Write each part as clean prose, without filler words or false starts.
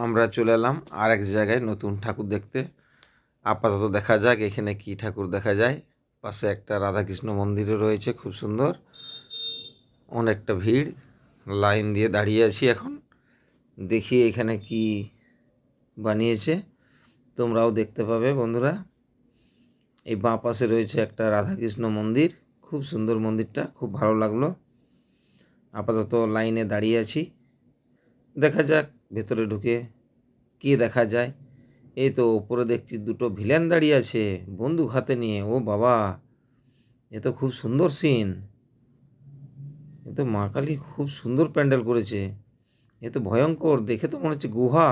আমরা চলে এলাম আর এক জায়গায় নতুন ঠাকুর দেখতে। আপাতত দেখা যাক এখানে কি ঠাকুর দেখা যায়। পাশে একটা রাধাকৃষ্ণ মন্দিরও রয়েছে, খুব সুন্দর। অনেকটা ভিড়, লাইন দিয়ে দাঁড়িয়ে আছি এখন। দেখি এখানে কি বানিয়েছে, তোমরাও দেখতে পাবে বন্ধুরা। এই বাঁ পাশে রয়েছে একটা রাধাকৃষ্ণ মন্দির, খুব সুন্দর মন্দিরটা, খুব ভালো লাগলো। আপাতত লাইনে দাঁড়িয়ে আছি, দেখা যাক ভেতরে ঢুকে কি দেখা যায়। এই তো ওপরে দেখছি দুটো ভিলেন দাঁড়িয়ে আছে বন্দুক হাতে নিয়ে। ও বাবা, এ তো খুব সুন্দর সিন। এ তো মা কালী খুব সুন্দর প্যান্ডেল করেছে। এ তো ভয়ঙ্কর, দেখে তো মনে হচ্ছে গুহা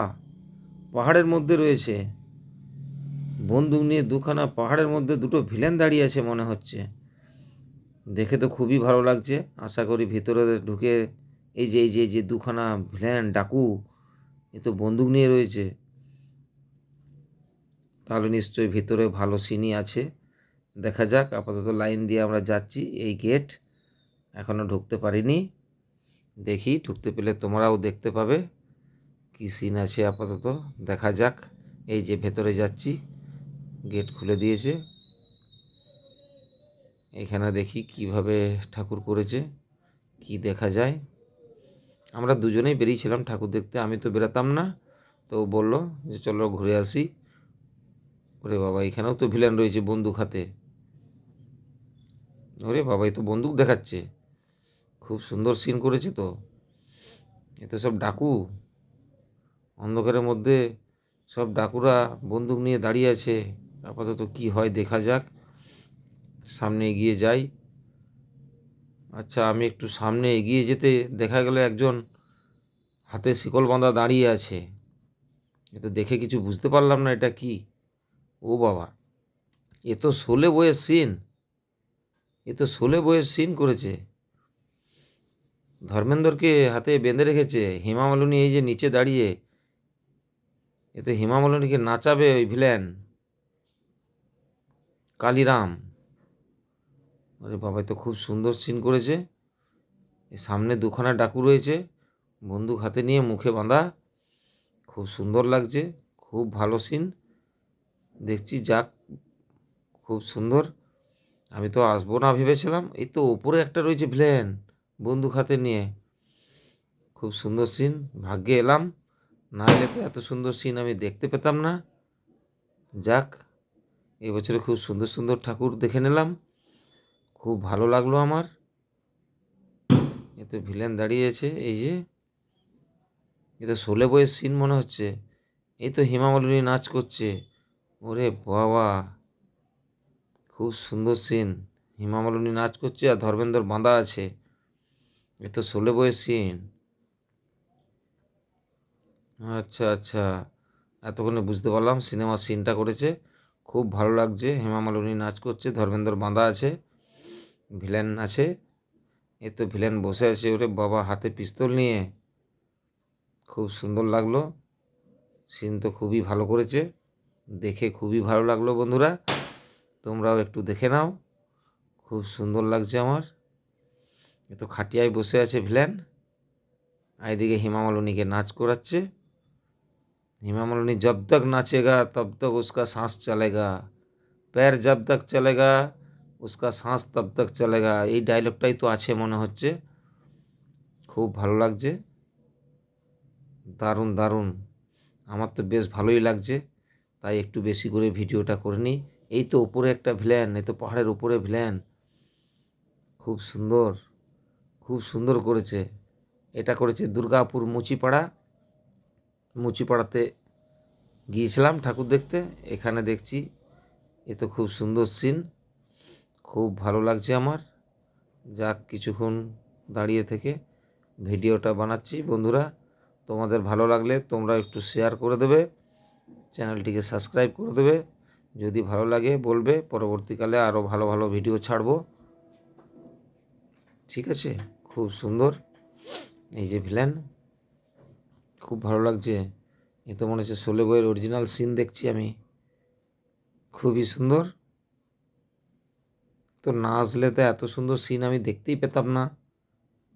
পাহাড়ের মধ্যে রয়েছে। বন্দুক নিয়ে দুখানা পাহাড়ের মধ্যে দুটো ভিলেন দাঁড়িয়ে আছে মনে হচ্ছে। দেখে তো খুবই ভালো লাগছে। আশা করি ভিতরে ঢুকে এই যে দুখানা ভিলেন ডাকু, এ তো বন্দুক নিয়ে রয়েছে, তাহলে নিশ্চয়ই ভিতরে ভালো সিনই আছে। দেখা যাক, আপাতত লাইন দিয়ে আমরা যাচ্ছি। এই গেট, এখনও ঢুকতে পারিনি। দেখি, ঢুকতে পেলে তোমরাও দেখতে পাবে কি সিন আছে। আপাতত দেখা যাক। এই যে ভেতরে যাচ্ছি, গেট খুলে দিয়েছে। এখানে দেখি কিভাবে ঠাকুর করেছে, কি দেখা যায়। আমরা দুজনেই বেরিয়েছিলাম ঠাকুর দেখতে, আমি তো বেরোতাম না, তো বললো যে চলো ঘুরে আসি। ওরে বাবা, এখানেও তো ভিলেন রয়েছে বন্দুক হাতে। ওরে বাবা, এ তো বন্দুক দেখাচ্ছে। খুব সুন্দর সিন করেছে তো। এ তো সব ডাকু, অন্ধকারের মধ্যে সব ডাকুরা বন্দুক নিয়ে দাঁড়িয়ে আছে। আপাতত কি হয় দেখা যাক, সামনে এগিয়ে যাই। আচ্ছা, আমি একটু সামনে এগিয়ে যেতে দেখা গেল একজন হাতে শিকল বাঁধা দাঁড়িয়ে আছে। এ তো দেখে কিছু বুঝতে পারলাম না এটা কি। ও বাবা, এ তো শোলে বইয়ের সিন। এ তো শোলে বইয়ের সিন করেছে। ধর্মেন্দ্রকে হাতে বেঁধে রেখেছে। হেমা মালিনী এই যে নিচে দাঁড়িয়ে, এ তো হেমা মালিনীকে নাচাবে ওই ভিলেন কালিরাম। আরে বাবা, তো খুব সুন্দর সিন করেছে। সামনে দুখানা ডাকু রয়েছে, বন্দুক হাতে নিয়ে, মুখে বাঁধা। খুব সুন্দর লাগছে, খুব ভালো সিন দেখছি। যাক, খুব সুন্দর। আমি তো আসবো না ভেবেছিলাম। এই তো ওপরে একটা রয়েছে ভিলেন বন্দুক হাতে নিয়ে। খুব সুন্দর সিন, ভাগ্যে এলাম, না এলে তো এত সুন্দর সিন আমি দেখতে পেতাম না। যাক, এবছরে খুব সুন্দর সুন্দর ঠাকুর দেখে নিলাম, খুব ভালো লাগলো আমার। এ তো ভিলেন দাঁড়িয়েছে, এই যে এ তো শোলে বইয়ের সিন মনে হচ্ছে। এই তো হেমা মালিনী নাচ করছে। ওরে বাবা, খুব সুন্দর সিন। হেমা মালিনী নাচ করছে আর ধর্মেন্দ্র বাঁধা আছে। এ তো শোলে বইয়ের সিন। আচ্ছা আচ্ছা, এতক্ষণে বুঝতে পারলাম সিনেমা সিনটা করেছে। খুব ভালো লাগছে। হেমা মালিনী নাচ করছে, ধর্মেন্দ্র বাঁধা আছে, ভিলেন আছে। এ তো ভিলেন বসে আছে, ওরে বাবা, হাতে পিস্তল নিয়ে। খুব সুন্দর লাগলো সিন, তো খুবই ভালো করেছে, দেখে খুবই ভালো লাগলো। বন্ধুরা, তোমরাও একটু দেখে নাও, খুব সুন্দর লাগছে আমার। এ তো খাটিয়ায় বসে আছে ভিলেন, আর এদিকে হেমা মালিনীকে নাচ করাচ্ছে। हेमा मालिनी जब तक नाचेगा तब तक उसका सांस चलेगा, पैर जब तक चलेगा उसका सांस तब तक चलेगा। এই ডায়লগটাই তো আছে মনে হচ্ছে। খুব ভালো লাগছে, দারুণ দারুণ। আমার তো বেশ ভালোই লাগছে, তাই একটু বেশি করে ভিডিওটা করে নিই। এই তো উপরে একটা ভিলেন, এই তো পাহাড়ের উপরে ভিলেন, খুব সুন্দর, খুব সুন্দর করেছে। এটা করেছে দুর্গাপুর মুচিপাড়া। মুচিপাড়াতে গিয়েছিলাম ঠাকুর দেখতে, এখানে দেখছি। এ তো খুব সুন্দর সিন, খুব ভালো লাগছে আমার। যাক, কিছুক্ষণ দাঁড়িয়ে থেকে ভিডিওটা বানাচ্ছি। বন্ধুরা, তোমাদের ভালো লাগলে তোমরা একটু শেয়ার করে দেবে, চ্যানেলটিকে সাবস্ক্রাইব করে দেবে। যদি ভালো লাগে বলবে, পরবর্তীকালে আরও ভালো ভালো ভিডিও ছাড়ব। ঠিক আছে, খুব সুন্দর। এই যে ভিলেন, খুব ভালো লাগছে। এ তো মনে হচ্ছে শোলে বইয়ের অরিজিনাল সিন দেখছি আমি, খুবই সুন্দর। তো না আসলে তো এত সুন্দর সিন আমি দেখতেই পেতাম না,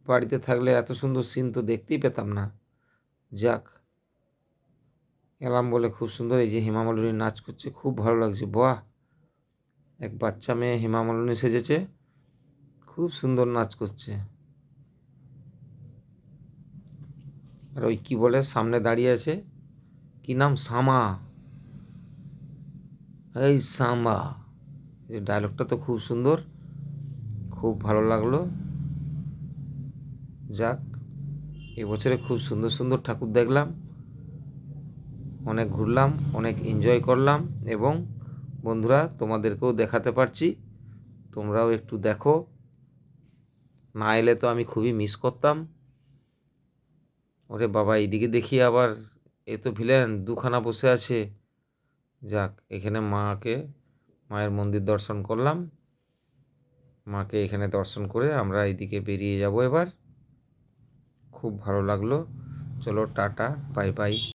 বাড়িতে থাকলে এত সুন্দর সিন তো দেখতেই পেতাম না। যাক, এলাম বলে খুব সুন্দর। এই যে হেমা মালিনী নাচ করছে, খুব ভালো লাগছে। বাহ, এক বাচ্চা মেয়ে হেমা মালিনী সেজেছে, খুব সুন্দর নাচ করছে। আর ওই কি বলে সামনে দাঁড়িয়ে আছে, কি নাম, সামা, এই সাম্বা। এই ডায়লগটা তো খুব সুন্দর, খুব ভালো লাগলো। যাক, এবছরে খুব সুন্দর সুন্দর ঠাকুর দেখলাম, অনেক ঘুরলাম, অনেক এনজয় করলাম, এবং বন্ধুরা তোমাদেরকেও দেখাতে পারছি, তোমরাও একটু দেখো। না এলে তো আমি খুবই মিস করতাম। ওরে বাবা, এইদিকে দেখি আবার এ তো ভিলেন দুখানা বসে আছে। যাক, এখানে মায়ের মন্দির দর্শন করলাম। মাকে এখানে দর্শন করে আমরা এইদিকে বেরিয়ে যাব এবার। খুব ভালো লাগলো। চলো টাটা, বাই বাই।